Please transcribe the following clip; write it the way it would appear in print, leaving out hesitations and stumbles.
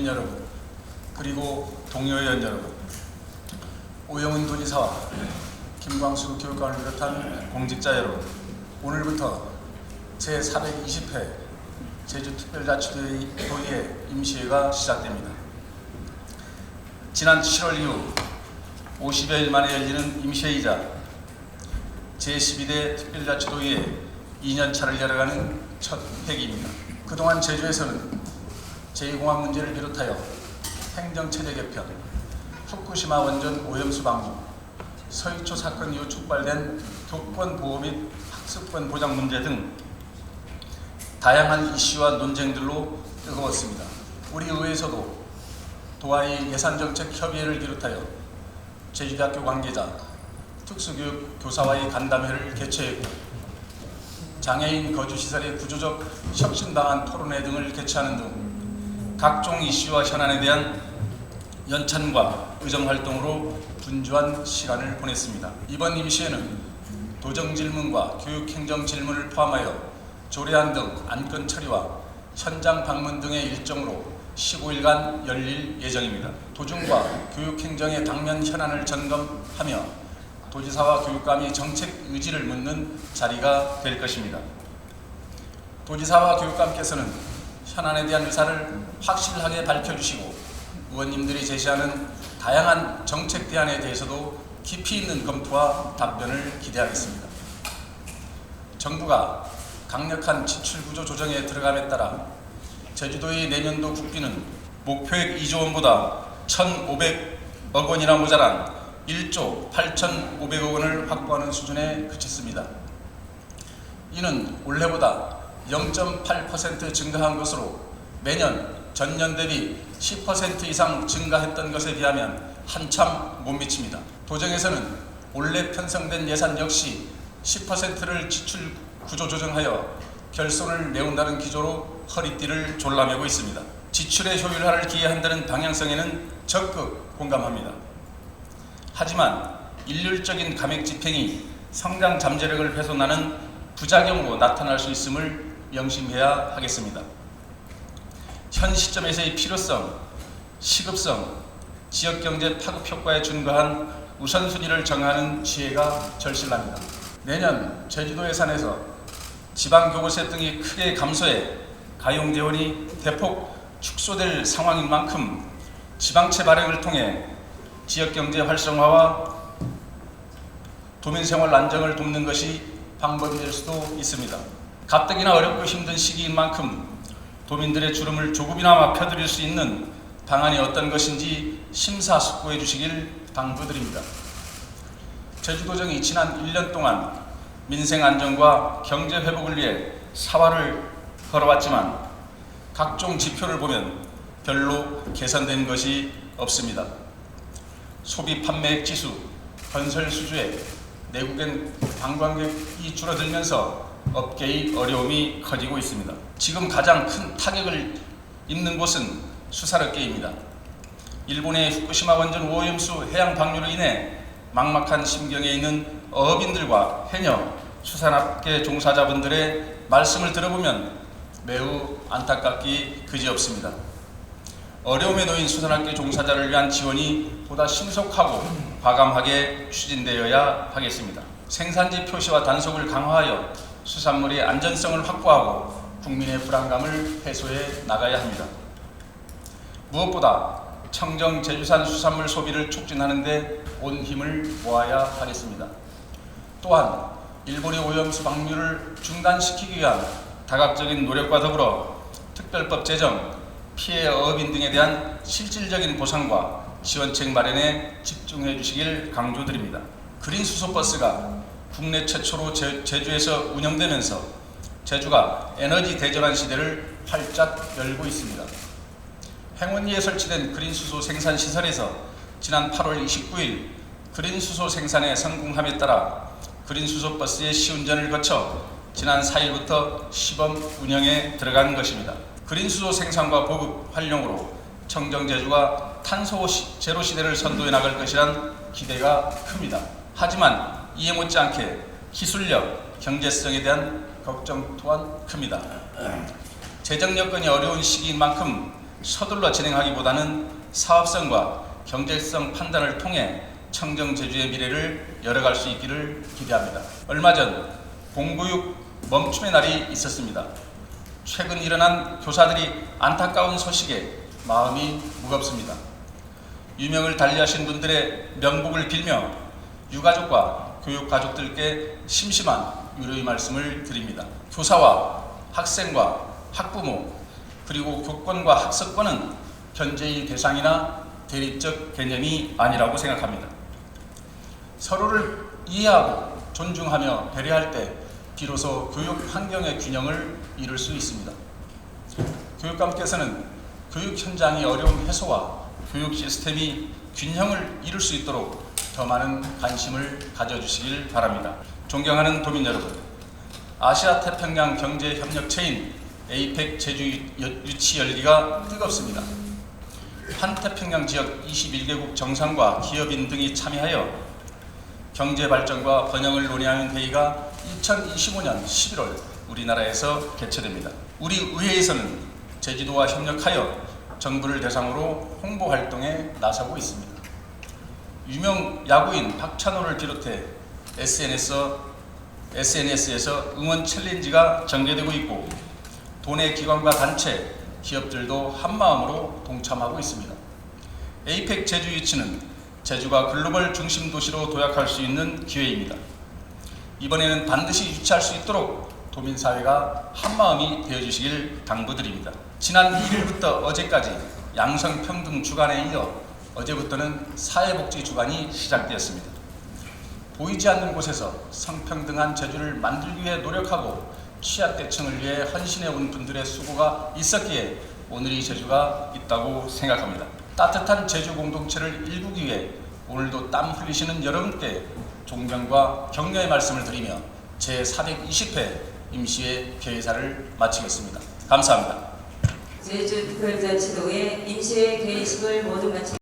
시민 여러분, 그리고 동료의원 여러분, 오영훈 도지사와 김광수 교육감을 비롯한 공직자 여러분, 오늘부터 제420회 제주특별자치도의 임시회가 시작됩니다. 지난 7월 이후 50여일 만에 열리는 임시회이자 제12대 특별자치도의 2년차를 열어가는 첫 회기입니다. 그동안 제주에서는 제2공항 문제를 비롯하여 행정체제 개편, 후쿠시마 원전 오염수 방류, 서해초 사건 이후 촉발된 교권 보호 및 학습권 보장 문제 등 다양한 이슈와 논쟁들로 뜨거웠습니다. 우리 의회에서도 도하의 예산정책협의회를 비롯하여 제주대학교 관계자, 특수교육 교사와의 간담회를 개최했고 장애인 거주시설의 구조적 혁신 방안 토론회 등을 개최하는 등 각종 이슈와 현안에 대한 연찬과 의정활동으로 분주한 시간을 보냈습니다. 이번 임시회는 도정질문과 교육행정질문을 포함하여 조례안 등 안건 처리와 현장 방문 등의 일정으로 15일간 열릴 예정입니다. 도중과 교육행정의 당면 현안을 점검하며 도지사와 교육감이 정책 의지를 묻는 자리가 될 것입니다. 도지사와 교육감께서는 현안에 대한 의사를 확실하게 밝혀주시고 의원님들이 제시하는 다양한 정책 대안에 대해서도 깊이 있는 검토와 답변을 기대하겠습니다. 정부가 강력한 지출구조 조정에 들어감에 따라 제주도의 내년도 국비는 목표액 2조 원보다 1,500억 원이나 모자란 1조 8,500억 원을 확보하는 수준에 그쳤습니다. 이는 올해보다 0.8% 증가한 것으로 매년 전년 대비 10% 이상 증가했던 것에 비하면 한참 못 미칩니다. 도정에서는 올해 편성된 예산 역시 10%를 지출 구조 조정하여 결손을 메운다는 기조로 허리띠를 졸라매고 있습니다. 지출의 효율화를 기해한다는 방향성에는 적극 공감합니다. 하지만 일률적인 감액 집행이 성장 잠재력을 훼손하는 부작용으로 나타날 수 있음을 명심해야 하겠습니다. 현 시점에서의 필요성, 시급성, 지역경제 파급 효과에 준거한 우선순위를 정하는 지혜가 절실합니다. 내년 제주도 예산에서 지방교부세 등이 크게 감소해 가용재원이 대폭 축소될 상황인 만큼 지방채 발행을 통해 지역경제 활성화와 도민생활 안정을 돕는 것이 방법이 될 수도 있습니다. 가뜩이나 어렵고 힘든 시기인 만큼 도민들의 주름을 조금이나마 펴드릴 수 있는 방안이 어떤 것인지 심사숙고해 주시길 당부드립니다. 제주도정이 지난 1년 동안 민생 안정과 경제 회복을 위해 사활을 걸어왔지만 각종 지표를 보면 별로 개선된 것이 없습니다. 소비 판매액 지수, 건설 수주액, 내국인 관광객이 줄어들면서 업계의 어려움이 커지고 있습니다. 지금 가장 큰 타격을 입는 곳은 수산업계입니다. 일본의 후쿠시마 원전 오염수 해양 방류로 인해 막막한 심경에 있는 어업인들과 해녀, 수산업계 종사자분들의 말씀을 들어보면 매우 안타깝기 그지없습니다. 어려움에 놓인 수산업계 종사자를 위한 지원이 보다 신속하고 과감하게 추진되어야 하겠습니다. 생산지 표시와 단속을 강화하여 수산물의 안전성을 확보하고 국민의 불안감을 해소해 나가야 합니다. 무엇보다 청정 제주산 수산물 소비를 촉진하는 데 온 힘을 모아야 하겠습니다. 또한 일본의 오염수 방류를 중단시키기 위한 다각적인 노력과 더불어 특별법 제정, 피해 어업인 등에 대한 실질적인 보상과 지원책 마련에 집중해 주시길 강조드립니다. 그린 수소버스가 국내 최초로 제주에서 운영되면서 제주가 에너지 대전환 시대를 활짝 열고 있습니다. 행원리에 설치된 그린 수소 생산 시설에서 지난 8월 29일 그린 수소 생산에 성공함에 따라 그린 수소 버스의 시운전을 거쳐 지난 4일부터 시범 운영에 들어간 것입니다. 그린 수소 생산과 보급 활용으로 청정 제주가 탄소 제로 시대를 선도해 나갈 것이란 기대가 큽니다. 하지만 이에 못지않게 기술력, 경제성에 대한 걱정 또한 큽니다. 재정 여건이 어려운 시기인 만큼 서둘러 진행하기보다는 사업성과 경제성 판단을 통해 청정 제주의 미래를 열어갈 수 있기를 기대합니다. 얼마 전 공교육 멈춤의 날이 있었습니다. 최근 일어난 교사들이 안타까운 소식에 마음이 무겁습니다. 유명을 달리하신 분들의 명복을 빌며 유가족과 교육가족들께 심심한 위로의 말씀을 드립니다. 교사와 학생과 학부모 그리고 교권과 학습권은 견제의 대상이나 대립적 개념이 아니라고 생각합니다. 서로를 이해하고 존중하며 배려할 때 비로소 교육 환경의 균형을 이룰 수 있습니다. 교육감께서는 교육 현장의 어려움 해소와 교육 시스템이 균형을 이룰 수 있도록 더 많은 관심을 가져주시길 바랍니다. 존경하는 도민 여러분, 아시아 태평양 경제 협력체인 에이펙 제주 유치 열기가 뜨겁습니다. 환태평양 지역 21개국 정상과 기업인 등이 참여하여 경제 발전과 번영을 논의하는 회의가 2025년 11월 우리나라에서 개최됩니다. 우리 의회에서는 제주도와 협력하여 정부를 대상으로 홍보 활동에 나서고 있습니다. 유명 야구인 박찬호를 비롯해 SNS에서 응원 챌린지가 전개되고 있고 도내 기관과 단체, 기업들도 한마음으로 동참하고 있습니다. 에이펙 제주 유치는 제주가 글로벌 중심 도시로 도약할 수 있는 기회입니다. 이번에는 반드시 유치할 수 있도록 도민사회가 한마음이 되어주시길 당부드립니다. 지난 1일부터 어제까지 양성평등 주간에 이어 어제부터는 사회복지 주간이 시작되었습니다. 보이지 않는 곳에서 성평등한 제주를 만들기 위해 노력하고 취약계층을 위해 헌신해 온 분들의 수고가 있었기에 오늘의 제주가 있다고 생각합니다. 따뜻한 제주 공동체를 일구기 위해 오늘도 땀 흘리시는 여러분께 존경과 격려의 말씀을 드리며 제420회 임시회 개회사를 마치겠습니다. 감사합니다. 제주특별자치도의 임시회 개회식을 모두 마치